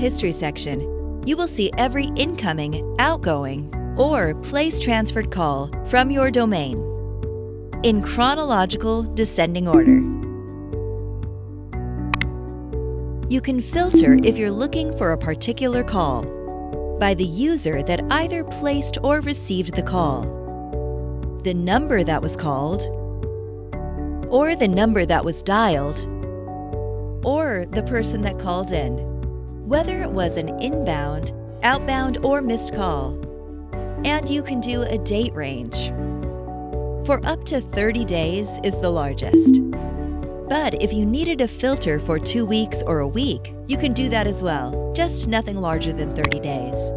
history section, you will see every incoming, outgoing, or place-transferred call from your domain in chronological descending order. You can filter if you're looking for a particular call by the user that either placed or received the call, the number that was called, or the number that was dialed, or the person that called in, whether it was an inbound, outbound, or missed call. And you can do a date range. For up to 30 days is the largest. But if you needed a filter for 2 weeks or a week, you can do that as well, just nothing larger than 30 days.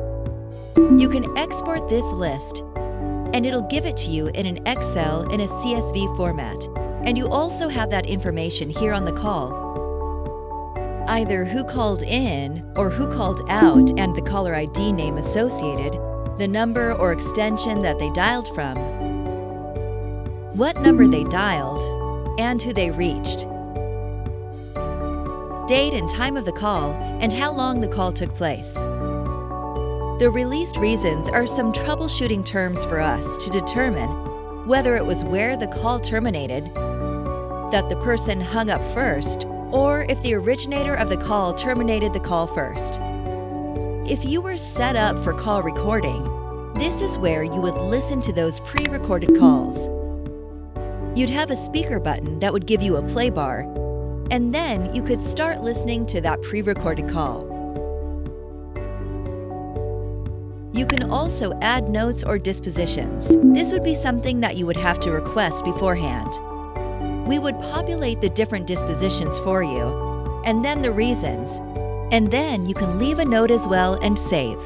You can export this list, and it'll give it to you in an Excel in a CSV format. And you also have that information here on the call. Either who called in or who called out and the caller ID name associated, the number or extension that they dialed from, what number they dialed, and who they reached, date and time of the call, and how long the call took place. The released reasons are some troubleshooting terms for us to determine whether it was where the call terminated, that the person hung up first, or if the originator of the call terminated the call first. If you were set up for call recording, this is where you would listen to those pre-recorded calls. You'd have a speaker button that would give you a play bar, and then you could start listening to that pre-recorded call. You can also add notes or dispositions. This would be something that you would have to request beforehand. We would populate the different dispositions for you, and then the reasons, and then you can leave a note as well and save.